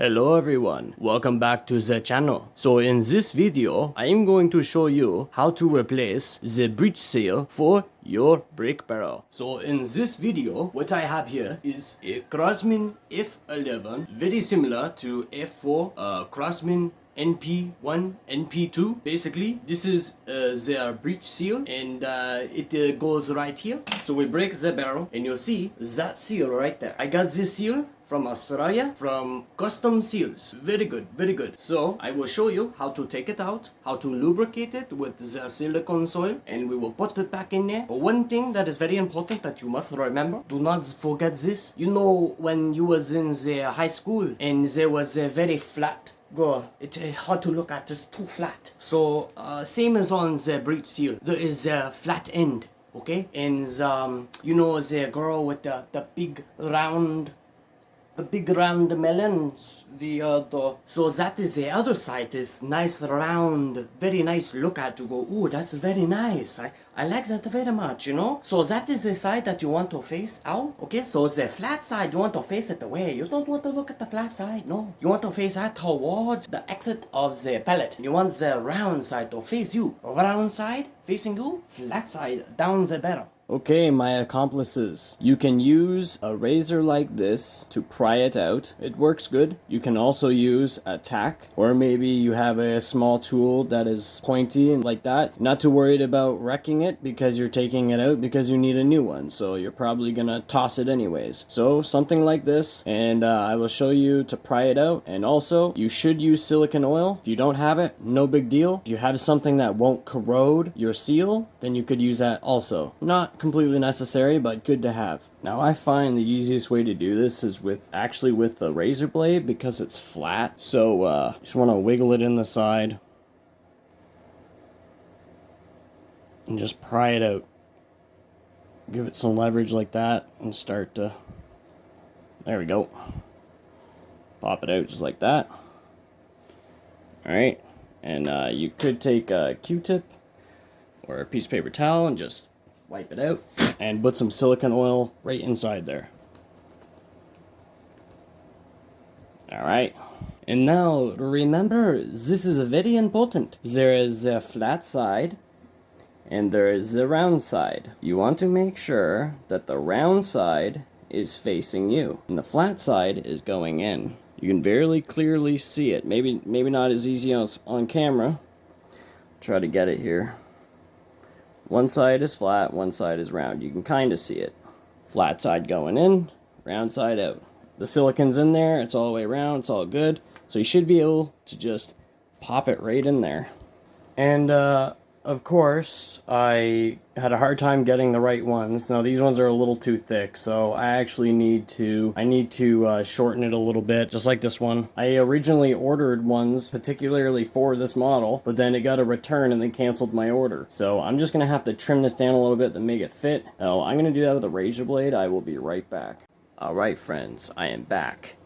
Hello everyone, welcome back to the channel. So in this video, I am going to show you how to replace the breech seal for your brake barrel. So in this video, what I have here is a Craftsman F11, very similar to F4 Craftsman NP1, NP2. Basically, this is their breech seal, and it goes right here. So we break the barrel, and you'll see that seal right there. I got this seal from Australia, from Custom Seals. Very good, very good. So I will show you how to take it out, how to lubricate it with the silicone soil, and we will put it back in there. But one thing that is very important that you must remember, do not forget this. You know, when you was in the high school and there was a very flat go, it's hard to look at, it's too flat. So same as on the breech seal, there is a flat end, okay? And you know, the girl with the big round melons, so that is the other side, is nice round, very nice look at, to go, ooh, that's very nice, I like that very much, you know. So that is the side that you want to face out, okay? So the flat side, you want to face it away. You don't want to look at the flat side, no. You want to face that towards the exit of the pellet. You want the round side to face you. Round side facing you, flat side down the barrel. Okay, my accomplices, you can use a razor like this to pry it out. It works good. You can also use a tack, or maybe you have a small tool that is pointy and like that. Not too worried about wrecking it because you're taking it out because you need a new one, so you're probably gonna toss it anyways. So something like this, and I will show you to pry it out. And also, you should use silicone oil. If you don't have it, no big deal. If you have something that won't corrode your seal, then you could use that also. Not completely necessary, but good to have. Now I find the easiest way to do this is with the razor blade, because it's flat. So just want to wiggle it in the side and just pry it out. Give it some leverage like that and start to, there we go. Pop it out just like that. Alright, and you could take a Q-tip or a piece of paper towel and just wipe it out and put some silicone oil right inside there. Alright, and now remember, this is very important. There is a flat side and there is a round side. You want to make sure that the round side is facing you and the flat side is going in. You can very clearly see it. Maybe not as easy as on camera. Try to get it here. One side is flat, one side is round. You can kind of see it. Flat side going in, round side out. The silicone's in there, it's all the way around, it's all good. So you should be able to just pop it right in there. And of course, I had a hard time getting the right ones. Now these ones are a little too thick, so I actually need to shorten it a little bit, just like this one. I originally ordered ones particularly for this model, but then it got a return and they canceled my order. So I'm just gonna have to trim this down a little bit to make it fit. Oh, I'm gonna do that with a razor blade. I will be right back. Alright friends, I am back.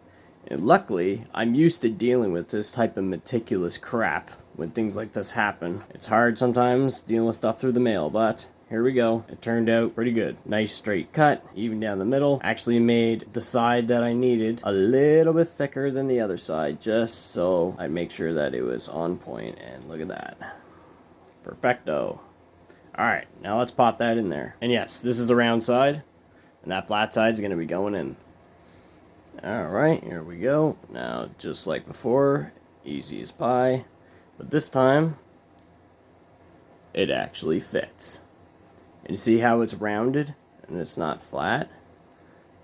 And luckily, I'm used to dealing with this type of meticulous crap when things like this happen. It's hard sometimes dealing with stuff through the mail, but here we go. It turned out pretty good. Nice straight cut, even down the middle. Actually made the side that I needed a little bit thicker than the other side, just so I'd make sure that it was on point. And look at that. Perfecto. Alright, now let's pop that in there. And yes, this is the round side, and that flat side is going to be going in. Alright, here we go. Now, just like before, easy as pie. But this time, it actually fits. And you see how it's rounded and it's not flat?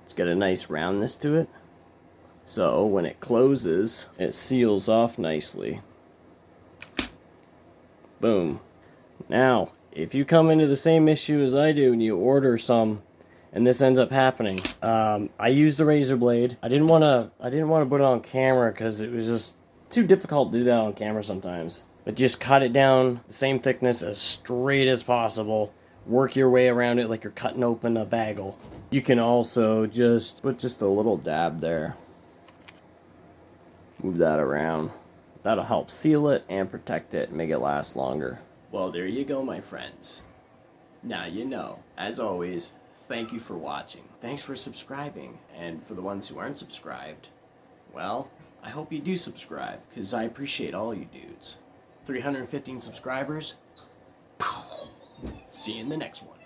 It's got a nice roundness to it. So when it closes, it seals off nicely. Boom. Now, if you come into the same issue as I do and you order some, and this ends up happening, I used the razor blade. I didn't want to put it on camera because it was just too difficult to do that on camera sometimes. But just cut it down the same thickness, as straight as possible. Work your way around it like you're cutting open a bagel. You can also just put just a little dab there. Move that around. That'll help seal it and protect it and make it last longer. Well, there you go, my friends. Now you know. As always, thank you for watching. Thanks for subscribing. And for the ones who aren't subscribed, well, I hope you do subscribe, because I appreciate all you dudes. 315 subscribers. See you in the next one.